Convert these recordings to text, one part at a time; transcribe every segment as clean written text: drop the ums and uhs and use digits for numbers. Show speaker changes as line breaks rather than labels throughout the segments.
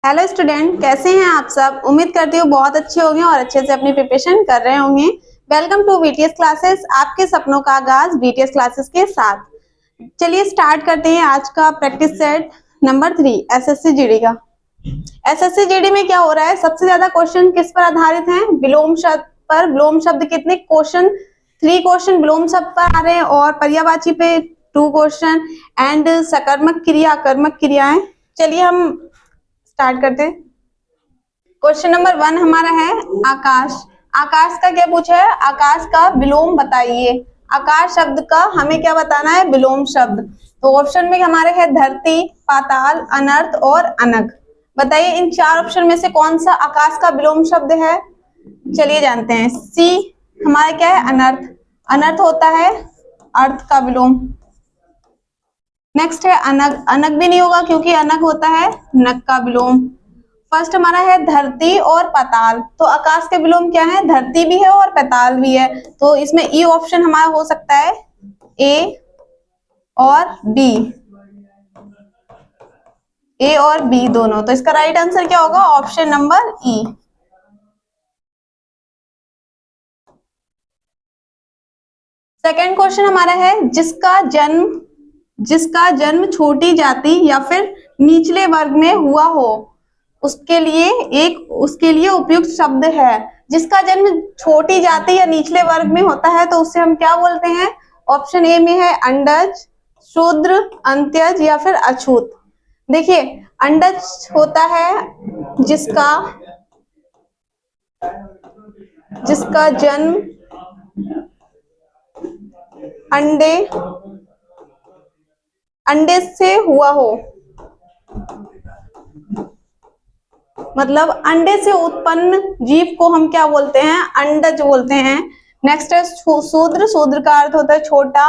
Hello student, कैसे हैं आप सब। उम्मीद करती हूँ बहुत अच्छे होंगे और अच्छे से अपनी प्रिपरेशन कर रहे होंगे। वेलकम टू बीटीएस क्लासेस, आपके सपनों का आगाज बीटीएस क्लासेस के साथ। चलिए स्टार्ट करते हैं आज का practice set number 3 SSC GD का। एसएससी जीडी में क्या हो रहा है, सबसे ज्यादा क्वेश्चन किस पर आधारित हैं? विलोम शब्द पर। विलोम शब्द कितने क्वेश्चन? 3 क्वेश्चन विलोम शब्द पर आ रहे हैं और पर्यायवाची पे 2 क्वेश्चन एंड सकर्मक क्रिया, कर्मक क्रियाएं। चलिए हम स्टार्ट करते हैं। क्वेश्चन नंबर 1 हमारा है आकाश। आकाश का क्या पूछा है? आकाश का विलोम बताइए। आकाश शब्द का हमें क्या बताना है? विलोम शब्द। तो ऑप्शन में हमारे है धरती, पाताल, अनर्थ और अनग। बताइए इन 4 ऑप्शन में से कौन सा आकाश का विलोम शब्द है? चलिए जानते हैं। सी हमारा क्या है? अनर्थ। अनर्थ होता है अर्थ का विलोम। नेक्स्ट है अनग। अनग भी नहीं होगा क्योंकि अनग होता है नग का विलोम। फर्स्ट हमारा है धरती और पाताल। तो आकाश के विलोम क्या है? धरती भी है और पाताल भी है। तो इसमें ई ऑप्शन हमारा हो सकता है ए और बी। ए और बी दोनों। तो इसका राइट आंसर क्या होगा? ऑप्शन नंबर ई। सेकेंड क्वेश्चन हमारा है जिसका जन्म छोटी जाति या फिर निचले वर्ग में हुआ हो उसके लिए उपयुक्त शब्द है। जिसका जन्म छोटी जाति या निचले वर्ग में होता है तो उसे हम क्या बोलते हैं? ऑप्शन ए में है अंडज, शूद्र, अंत्यज या फिर अछूत। देखिए अंडज होता है जिसका जन्म अंडे से हुआ हो, मतलब अंडे से उत्पन्न जीव को हम क्या बोलते हैं? अंडज बोलते हैं। नेक्स्ट है शूद्र। शूद्र का अर्थ होता है छोटा।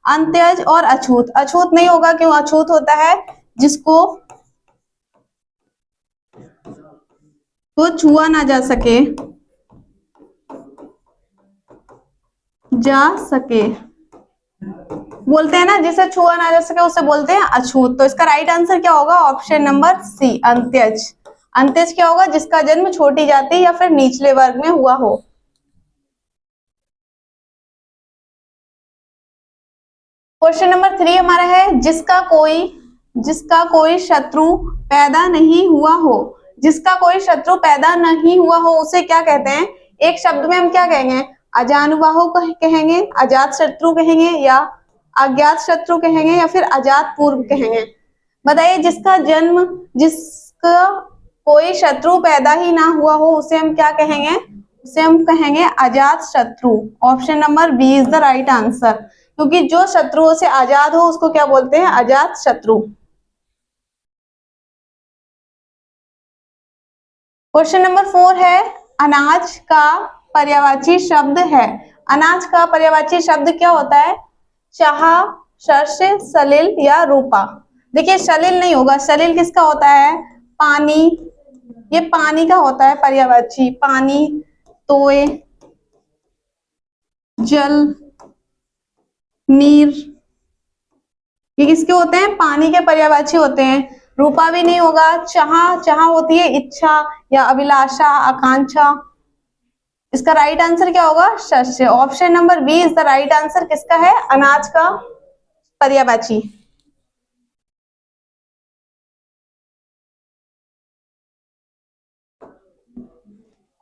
अंत्यज और अछूत। अछूत नहीं होगा क्यों? अछूत होता है जिसको तो छुआ ना जा सके बोलते हैं ना, जिसे छुआ ना जा सके उसे बोलते हैं अछूत। तो इसका राइट आंसर क्या होगा? Option number C अंत्यज। अंत्यज क्या होगा? जिसका जन्म छोटी जाति या फिर निचले वर्ग में हुआ हो। क्वेश्चन नंबर 3 हमारा है जिसका कोई शत्रु पैदा नहीं हुआ हो। जिसका कोई शत्रु पैदा नहीं हुआ हो उसे क्या कहते हैं? एक शब्द में हम क्या कहेंगे? अजानुबाहु कहेंगे, अजात शत्रु कहेंगे या अज्ञात शत्रु कहेंगे या फिर अजात पूर्व कहेंगे। बताइए जिसका कोई शत्रु पैदा ही ना हुआ हो उसे हम क्या कहेंगे? उसे हम कहेंगे अजात शत्रु। Option number B is the right answer, क्योंकि जो शत्रुओं से आजाद हो उसको क्या बोलते हैं? अजात शत्रु। क्वेश्चन नंबर 4 है अनाज का पर्यायवाची शब्द है। अनाज का पर्यायवाची शब्द क्या होता है? चाह, शस्य, सलिल या रूपा। देखिए सलिल नहीं होगा। सलिल किसका होता है? पानी। ये पानी का होता है पर्यायवाची। पानी, तोय, जल, नीर, ये किसके होते हैं? पानी के पर्यायवाची होते हैं। रूपा भी नहीं होगा। चाह होती है इच्छा या अभिलाषा, आकांक्षा। इसका राइट आंसर क्या होगा? शस्य। Option number B is the right answer. किसका है? अनाज का पर्यायवाची।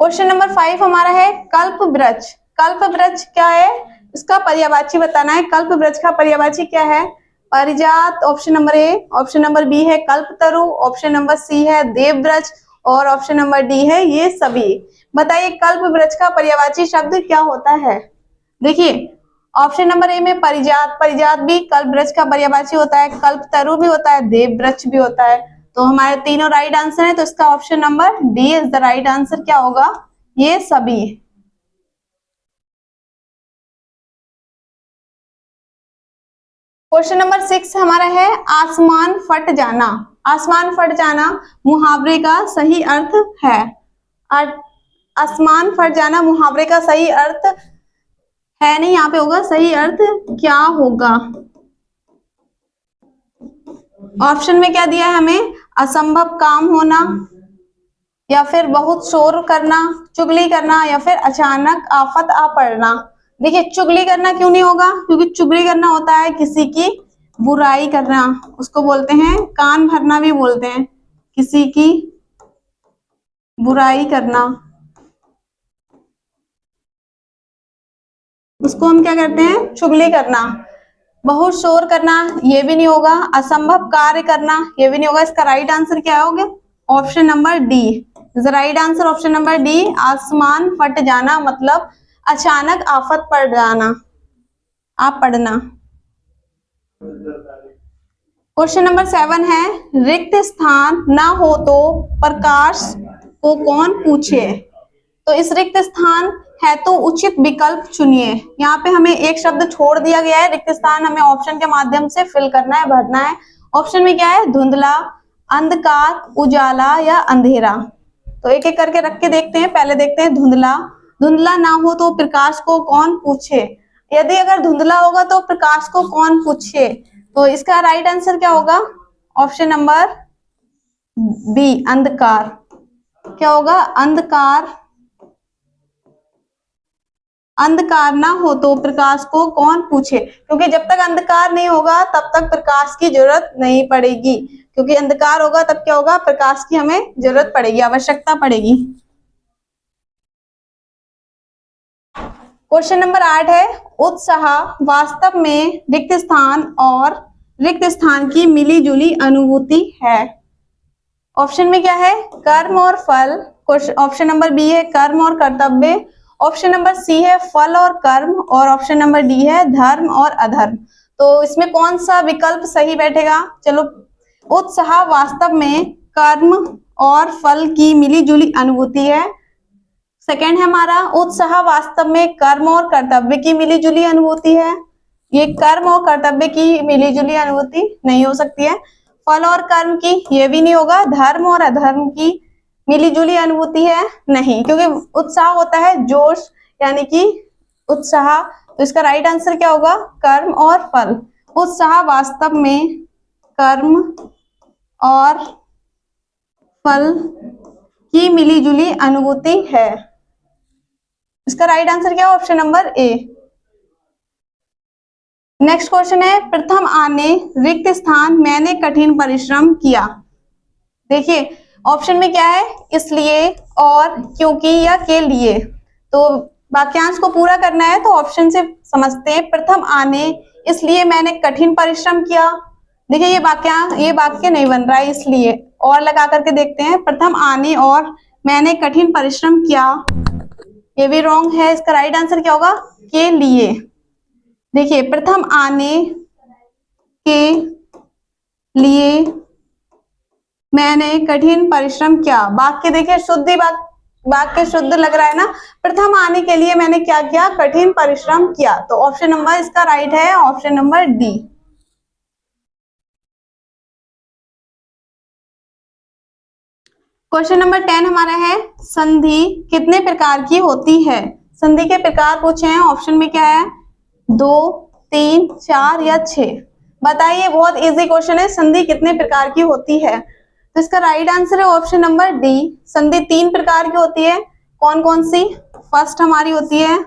क्वेश्चन नंबर 5 हमारा है कल्प वृक्ष। कल्प वृक्ष क्या है? इसका पर्यायवाची बताना है। कल्प वृक्ष का पर्यायवाची क्या है? पारिजात। Option number A. Option number B है कल्पतरु। ऑप्शन नंबर सी है देव वृक्ष और ऑप्शन नंबर डी है ये सभी। बताइए कल्प वृक्ष का पर्यायवाची शब्द क्या होता है? देखिए ऑप्शन नंबर ए में परिजात। परिजात भी कल्प वृक्ष का पर्यायवाची होता है। कल्पतरु भी होता है, देव वृक्ष भी होता है। तो हमारे तीनों राइट आंसर है। तो इसका option number D is the right answer. क्या होगा? ये सभी। क्वेश्चन नंबर 6 हमारा है आसमान फट जाना। आसमान फट जाना मुहावरे का सही अर्थ है। आसमान फट जाना मुहावरे का सही अर्थ है नहीं, यहाँ पे होगा सही अर्थ क्या होगा? ऑप्शन में क्या दिया है हमें? असंभव काम होना, या फिर बहुत शोर करना, चुगली करना, या फिर अचानक आफत आ पड़ना। देखिए चुगली करना क्यों नहीं होगा, क्योंकि चुगली करना होता है किसी की बुराई करना, उसको बोलते हैं कान भरना भी बोलते हैं, किसी की बुराई करना, उसको हम क्या कहते हैं, चुगली करना। बहुत शोर करना ये भी नहीं होगा, असंभव कार्य करना ये भी नहीं होगा। इसका राइट आंसर क्या होगा, option number D is the right answer, option number D. आसमान फट जाना मतलब अचानक आफत पड़ जाना, आप पढ़ना। क्वेश्चन नंबर 7 है, रिक्त स्थान ना हो तो प्रकाश को कौन पूछे। तो इस रिक्त स्थान है तो उचित विकल्प चुनिए। यहाँ पे हमें एक शब्द छोड़ दिया गया है, रिक्त स्थान हमें ऑप्शन के माध्यम से फिल करना है, भरना है। ऑप्शन में क्या है, धुंधला, अंधकार, उजाला या अंधेरा। तो एक एक करके रख के देखते हैं। पहले देखते हैं धुंधला। धुंधला ना हो तो प्रकाश को कौन पूछे। यदि अगर धुंधला होगा तो प्रकाश को कौन पूछे, तो इसका राइट आंसर क्या होगा, ऑप्शन नंबर बी, अंधकार। क्या होगा, अंधकार। अंधकार ना हो तो प्रकाश को कौन पूछे, क्योंकि जब तक अंधकार नहीं होगा तब तक प्रकाश की जरूरत नहीं पड़ेगी, क्योंकि अंधकार होगा तब क्या होगा, प्रकाश की हमें जरूरत पड़ेगी, आवश्यकता पड़ेगी। क्वेश्चन नंबर 8 है, उत्साह वास्तव में रिक्त स्थान और रिक्त स्थान की मिलीजुली अनुभूति है। ऑप्शन में क्या है, कर्म और फल। ऑप्शन नंबर बी है कर्म और कर्तव्य। ऑप्शन नंबर सी है फल और कर्म, और ऑप्शन नंबर डी है धर्म और अधर्म। तो इसमें कौन सा विकल्प सही बैठेगा, चलो। उत्साह वास्तव में कर्म और फल की मिलीजुली अनुभूति है। सेकेंड है हमारा, उत्साह वास्तव में कर्म और कर्तव्य की मिलीजुली अनुभूति है। ये कर्म और कर्तव्य की मिलीजुली अनुभूति नहीं हो सकती है। फल और कर्म की ये भी नहीं होगा। धर्म और अधर्म की मिलीजुली अनुभूति है, नहीं, क्योंकि उत्साह होता है जोश, यानी कि उत्साह। तो इसका राइट आंसर क्या होगा, कर्म और फल। उत्साह वास्तव में कर्म और फल की मिलीजुली अनुभूति है। इसका राइट आंसर क्या है, ऑप्शन नंबर ए। नेक्स्ट क्वेश्चन है, प्रथम आने रिक्त स्थान मैंने कठिन परिश्रम किया। देखिए ऑप्शन में क्या है, इसलिए, और, क्योंकि या के लिए। तो वाक्यांश को पूरा करना है तो ऑप्शन से समझते हैं। प्रथम आने, इसलिए मैंने कठिन परिश्रम किया। देखिए ये वाक्य नहीं बन रहा है, इसलिए और लगा करके देखते हैं। प्रथम आने और मैंने कठिन परिश्रम किया, ये भी रॉन्ग है। इसका राइट आंसर क्या होगा, के लिए। देखिए प्रथम आने के लिए मैंने कठिन परिश्रम किया, वाक्य देखिए शुद्धि, वाक्य शुद्ध लग रहा है ना। प्रथम आने के लिए मैंने क्या किया, कठिन परिश्रम किया। तो ऑप्शन नंबर इसका राइट है, option number D. Question number 10 हमारा है, संधि कितने प्रकार की होती है। संधि के प्रकार पूछे हैं। ऑप्शन में क्या है, 2, 3, 4 या 6। बताइए, बहुत इजी क्वेश्चन है, संधि कितने प्रकार की होती है। तो इसका राइट आंसर है ऑप्शन नंबर डी। संधि 3 प्रकार की होती है। कौन कौन सी, फर्स्ट हमारी होती है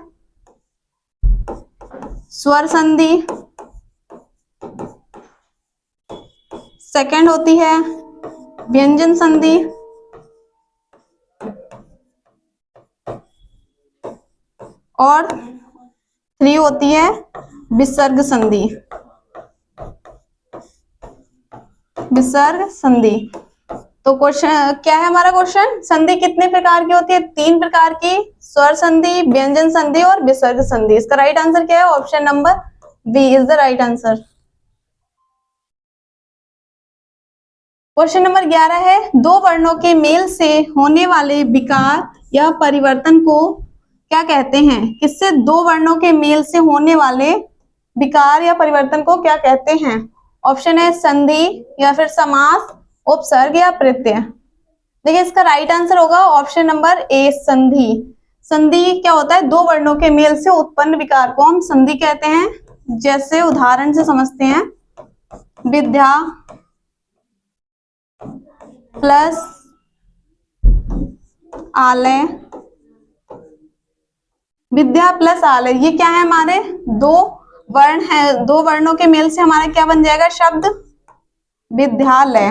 स्वर संधि, सेकंड होती है व्यंजन संधि, और 3 होती है विसर्ग संधि। विसर्ग संधि। तो क्वेश्चन क्या है हमारा क्वेश्चन, संधि कितने प्रकार की होती है, 3 प्रकार की, स्वर संधि, व्यंजन संधि और विसर्ग संधि। इसका राइट आंसर क्या है, option number B is the right answer. Question number 11 है, 2 वर्णों के मेल से होने वाले विकार या परिवर्तन को क्या कहते हैं। किससे, 2 वर्णों के मेल से होने वाले विकार या परिवर्तन को क्या कहते हैं। ऑप्शन है संधि, या फिर समास, उपसर्ग या प्रत्यय। देखिए इसका राइट आंसर होगा ऑप्शन नंबर ए, संधि। संधि क्या होता है, 2 वर्णों के मेल से उत्पन्न विकार को हम संधि कहते हैं। जैसे उदाहरण से समझते हैं, विद्या, प्लस आलय, विद्या प्लस आलय, ये क्या है हमारे दो वर्ण है, दो वर्णों के मेल से हमारा क्या बन जाएगा शब्द विद्यालय।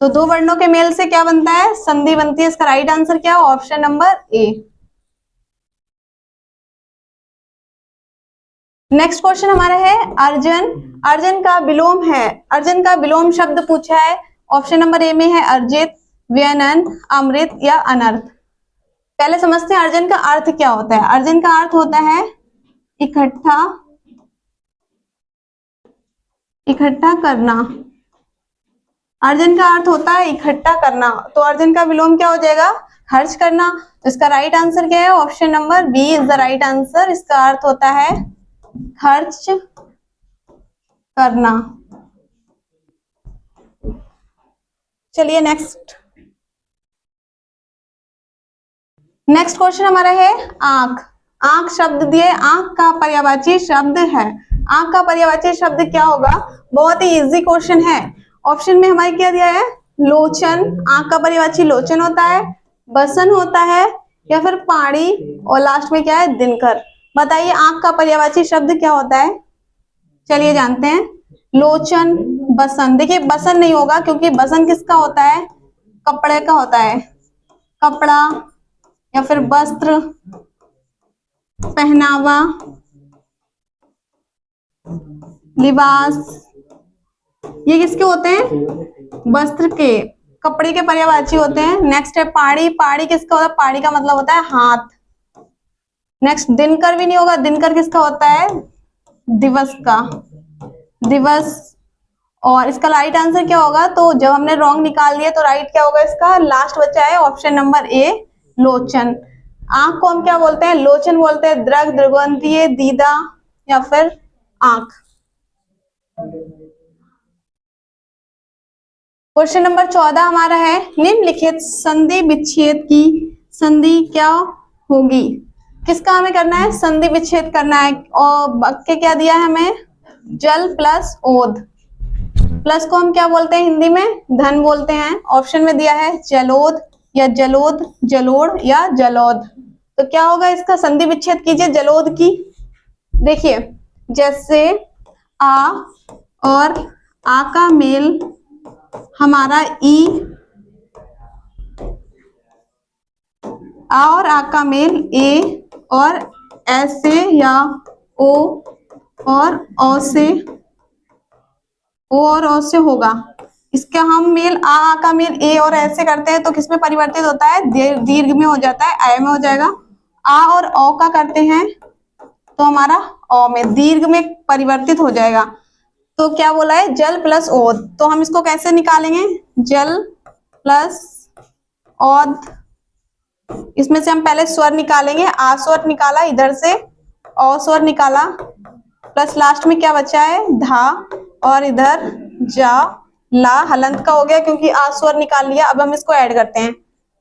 तो दो वर्णों के मेल से क्या बनता है संधि बनती है। इसका राइट आंसर क्या है ऑप्शन नंबर ए। नेक्स्ट क्वेश्चन हमारा है अर्जन, अर्जन का विलोम है, अर्जन का विलोम शब्द पूछा है। ऑप्शन नंबर ए में है अर्जित, व्यनन, अमृत या अनर्थ। पहले समझते हैं अर्जन का अर्थ क्या होता है। अर्जन का अर्थ होता है इकट्ठा, इकट्ठा करना। अर्जन का अर्थ होता है इकट्ठा करना, तो अर्जन का विलोम क्या हो जाएगा खर्च करना। तो इसका राइट आंसर क्या है option number B is the right answer. इसका अर्थ होता है खर्च करना। चलिए नेक्स्ट क्वेश्चन हमारा है आंख। आंख शब्द दिए, आंख का पर्यायवाची शब्द है। आंख का पर्यायवाची शब्द क्या होगा, बहुत ही इजी क्वेश्चन है। ऑप्शन में हमारे क्या दिया है लोचन, आंख का पर्यायवाची लोचन होता है, बसन होता है या फिर पाड़ी, और लास्ट में क्या है दिनकर। बताइए आंख का पर्यायवाची शब्द क्या होता है। चलिए जानते हैं लोचन, बसन। देखिए बसन नहीं होगा क्योंकि बसन किसका होता है कपड़े का होता है, कपड़ा या फिर वस्त्र, पहनावा, लिबास, ये किसके होते हैं वस्त्र के, कपड़े के पर्यायवाची होते हैं। नेक्स्ट है पाड़ी, पाड़ी किसका होता है पाड़ी का मतलब होता है हाथ। नेक्स्ट दिनकर भी नहीं होगा, दिनकर किसका होता है दिवस का, दिवस। और इसका राइट आंसर क्या होगा, तो जब हमने रॉन्ग निकाल लिया तो राइट क्या होगा इसका, लास्ट बचा है ऑप्शन नंबर ए लोचन। आंख को हम क्या बोलते हैं लोचन बोलते हैं, दृग, दृग्वंतीय, दीदा या फिर आंख। क्वेश्चन नंबर 14 हमारा है निम्नलिखित संधि विच्छेद की संधि क्या होगी। किसका हमें करना है संधि विच्छेद करना है। और वाक्य क्या दिया है हमें जल प्लस ओद, प्लस को हम क्या बोलते हैं हिंदी में धन बोलते हैं। ऑप्शन में दिया है जलोद या जलोद, जलोड़ या जलौद। तो क्या होगा इसका संधि विच्छेद कीजिए जलोद की। देखिए जैसे आ और आ का मेल हमारा ई, आ और आ का मेल ए, और ऐसे या ओ और ओ से, ओ और ओ से होगा। इसका हम मेल आ का मेल ए और ऐसे करते हैं तो किसमें परिवर्तित होता है दीर्घ में हो जाता है, आय में हो जाएगा। आ और ओ का करते हैं तो हमारा ओ में दीर्घ में परिवर्तित हो जाएगा। तो क्या बोला है जल प्लस ओद, तो हम इसको कैसे निकालेंगे जल प्लस ओद। इसमें से हम पहले स्वर निकालेंगे, आ स्वर निकाला इधर से, ओ स्वर निकाला, प्लस लास्ट में क्या बचा है धा, और इधर जा, ला हलंत का हो गया क्योंकि आ स्वर निकाल लिया। अब हम इसको ऐड करते हैं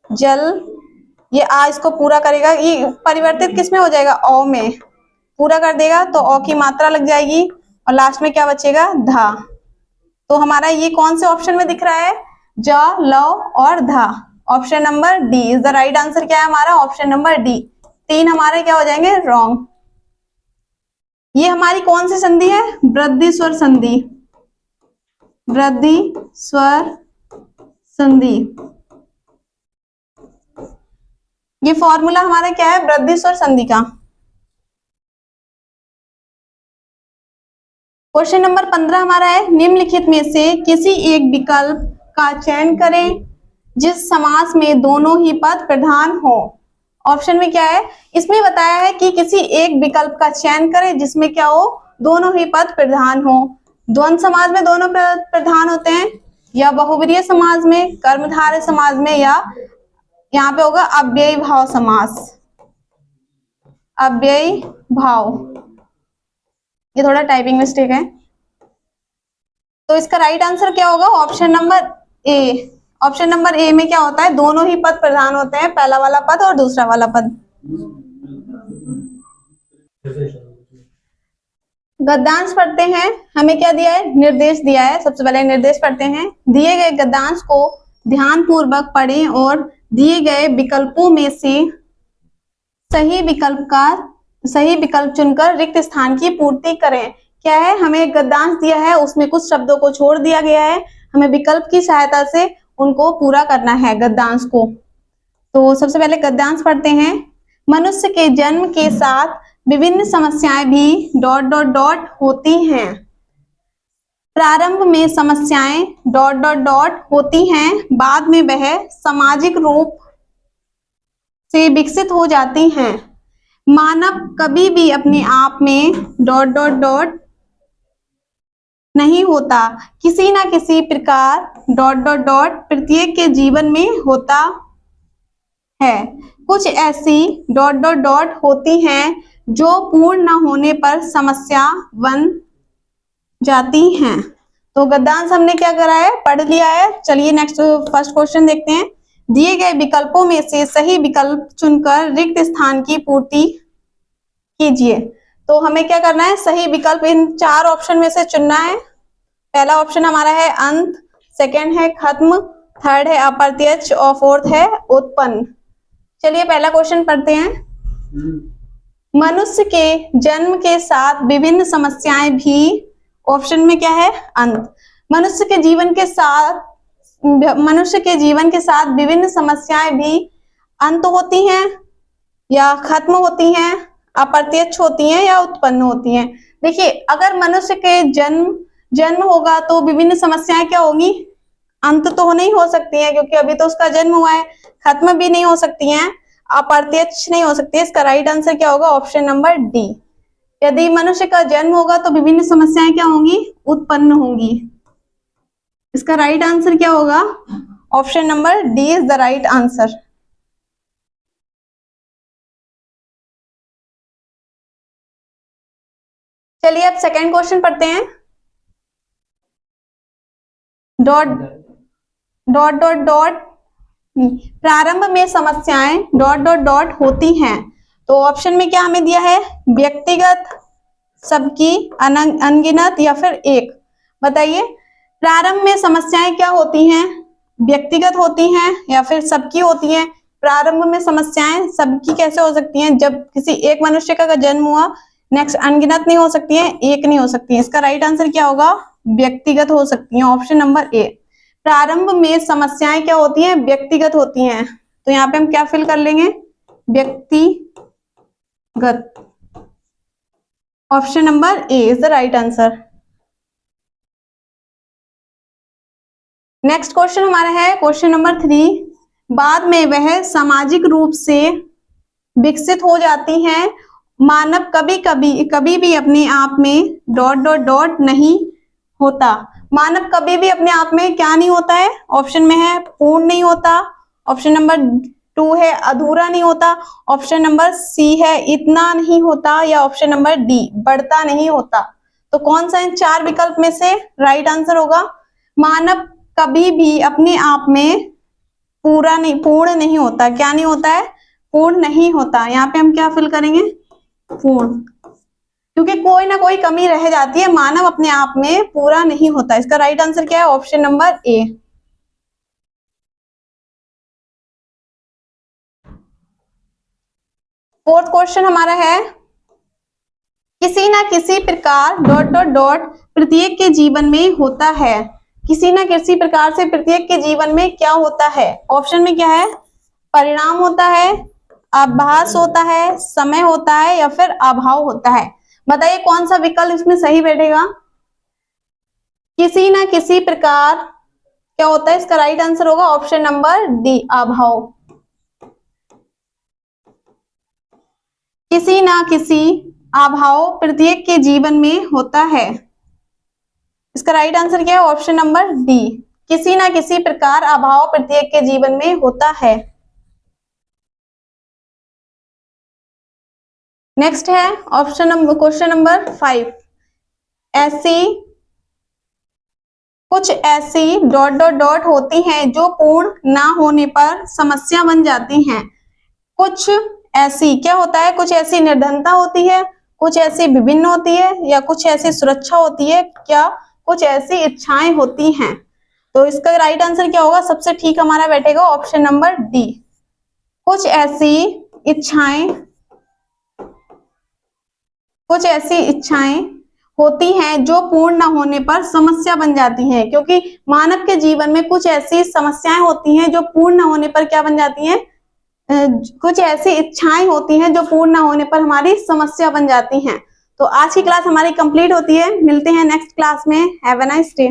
जल, ये आ इसको पूरा करेगा, ये परिवर्तित किस में हो जाएगा ओ में, पूरा कर देगा तो ओ की मात्रा लग जाएगी और लास्ट में क्या बचेगा धा। तो हमारा ये कौन से ऑप्शन में दिख रहा है ज, लौ और धा। Option number D is the right answer. क्या है हमारा ऑप्शन नंबर डी। तीन हमारे क्या हो जाएंगे रॉन्ग। ये हमारी कौन सी संधि है वृद्धि स्वर संधि, वृद्धि स्वर संधि। ये फॉर्मूला हमारा क्या है वृद्धि स्वर संधि का। क्वेश्चन नंबर 15 हमारा है निम्नलिखित में से किसी एक विकल्प का चयन करें जिस समास में दोनों ही पद प्रधान हो। ऑप्शन में क्या है इसमें बताया है कि किसी एक विकल्प का चयन करें जिसमें क्या हो दोनों ही पद प्रधान हो। द्वंद्व समाज में दोनों पद प्रधान होते हैं, या बहुवरीय समाज में, कर्मधारय समाज में, या यहाँ पे होगा अव्ययी भाव समास, अव्ययी भाव। ये थोड़ा टाइपिंग मिस्टेक है। तो इसका राइट आंसर क्या होगा option number A. Option number ए में क्या होता है दोनों ही पद प्रधान होते हैं, पहला वाला पद और दूसरा वाला पद। गद्यांश पढ़ते हैं, हमें क्या दिया है, निर्देश दिया है। सबसे पहले निर्देश पढ़ते हैं। दिए गए गद्यांश को ध्यान पूर्वक पढ़ें और दिए गए विकल्पों में से सही विकल्प चुनकर रिक्त स्थान की पूर्ति करें। क्या है, हमें एक गद्यांश दिया है, उसमें कुछ शब्दों को छोड़ दिया गया है, हमें विकल्प की सहायता से उनको पूरा करना है गद्यांश को। तो सबसे पहले गद्यांश पढ़ते हैं। मनुष्य के जन्म के साथ विभिन्न समस्याएं भी ... होती हैं। प्रारंभ में समस्याएं ... होती हैं, बाद में वह सामाजिक रूप से विकसित हो जाती हैं। मानव कभी भी अपने आप में ... नहीं होता, किसी ना किसी प्रकार ... प्रत्येक के जीवन में होता है। कुछ ऐसी ... होती हैं जो पूर्ण न होने पर समस्या बन जाती हैं। तो गद्यांश हमने क्या करा है, पढ़ लिया है। चलिए नेक्स्ट फर्स्ट क्वेश्चन देखते हैं। दिए गए विकल्पों में से सही विकल्प चुनकर रिक्त स्थान की पूर्ति कीजिए। तो हमें क्या करना है, सही विकल्प इन चार ऑप्शन में से चुनना है। पहला ऑप्शन हमारा है अंत, सेकंड है खत्म, थर्ड है अप्रत्यक्ष और फोर्थ है उत्पन्न। चलिए पहला क्वेश्चन पढ़ते हैं। मनुष्य के जन्म के साथ विभिन्न समस्याएं भी, ऑप्शन में क्या है, अंत। मनुष्य के जीवन के साथ विभिन्न समस्याएं भी अंत होती हैं या खत्म होती हैं, अप्रत्यक्ष होती हैं या उत्पन्न होती हैं। देखिए, अगर मनुष्य के जन्म होगा तो विभिन्न समस्याएं क्या होंगी, अंत तो नहीं हो सकती हैं, क्योंकि अभी तो उसका जन्म हुआ है। खत्म भी नहीं हो सकती हैं, अप्रत्यक्ष नहीं हो सकती है। इसका राइट आंसर क्या होगा, ऑप्शन नंबर डी। यदि मनुष्य का जन्म होगा तो विभिन्न समस्याएं क्या होंगी, उत्पन्न होंगी। इसका राइट आंसर क्या होगा, option number D is the right answer. चलिए अब सेकेंड क्वेश्चन पढ़ते हैं। प्रारंभ में समस्याएं ... होती हैं। तो ऑप्शन में क्या हमें दिया है, व्यक्तिगत, सबकी, अनगिनत या फिर एक। बताइए, प्रारंभ में समस्याएं क्या होती हैं, व्यक्तिगत होती हैं या फिर सबकी होती हैं। प्रारंभ में समस्याएं सबकी कैसे हो सकती हैं, जब किसी एक मनुष्य का जन्म हुआ। नेक्स्ट, अनगिनत नहीं हो सकती है, एक नहीं हो सकती है। इसका राइट आंसर क्या होगा, व्यक्तिगत हो सकती है, ऑप्शन नंबर ए। प्रारंभ में समस्याएं क्या होती हैं, व्यक्तिगत होती हैं। तो यहाँ पे हम क्या फिल कर लेंगे, व्यक्तिगत। Option number A is the right answer. Next question हमारा है क्वेश्चन नंबर 3। बाद में वह सामाजिक रूप से विकसित हो जाती हैं। मानव कभी भी अपने आप में ... नहीं होता। मानव कभी भी अपने आप में क्या नहीं होता है, ऑप्शन में है पूर्ण नहीं होता, ऑप्शन नंबर 2 है अधूरा नहीं होता, ऑप्शन नंबर सी है इतना नहीं होता, या ऑप्शन नंबर डी बढ़ता नहीं होता। तो कौन सा इन चार विकल्प में से राइट आंसर होगा, मानव कभी भी अपने आप में पूर्ण नहीं होता। क्या नहीं होता है, पूर्ण नहीं होता। यहाँ पे हम क्या फिल करेंगे, पूर्ण, क्योंकि कोई ना कोई कमी रह जाती है, मानव अपने आप में पूरा नहीं होता। इसका राइट आंसर क्या है, ऑप्शन नंबर ए। फोर्थ क्वेश्चन हमारा है, किसी ना किसी प्रकार ... प्रत्येक के जीवन में होता है। किसी ना किसी प्रकार से प्रत्येक के जीवन में क्या होता है। ऑप्शन में क्या है, परिणाम होता है, आभास होता है, समय होता है या फिर अभाव होता है। बताइए कौन सा विकल्प इसमें सही बैठेगा। किसी ना किसी प्रकार क्या होता है, इसका राइट आंसर होगा ऑप्शन नंबर डी अभाव। किसी ना किसी अभाव प्रत्येक के जीवन में होता है। इसका राइट आंसर क्या है, ऑप्शन नंबर डी। किसी ना किसी प्रकार अभाव प्रत्येक के जीवन में होता है। नेक्स्ट है ऑप्शन नंबर क्वेश्चन नंबर 5। कुछ ऐसी ... होती हैं जो पूर्ण ना होने पर समस्या बन जाती हैं। कुछ ऐसी क्या होता है, कुछ ऐसी निर्धनता होती है, कुछ ऐसी विभिन्न होती है या कुछ ऐसी सुरक्षा होती है, क्या कुछ ऐसी इच्छाएं होती हैं। तो इसका राइट आंसर क्या होगा, सबसे ठीक हमारा बैठेगा ऑप्शन नंबर डी। कुछ ऐसी इच्छाएं होती हैं जो पूर्ण न होने पर समस्या बन जाती हैं, क्योंकि मानव के जीवन में कुछ ऐसी समस्याएं होती हैं जो पूर्ण न होने पर क्या बन जाती हैं, कुछ ऐसी इच्छाएं होती हैं जो पूर्ण न होने पर हमारी समस्या बन जाती हैं। तो आज की क्लास हमारी कंप्लीट होती है, मिलते हैं नेक्स्ट क्लास में। Have a nice day.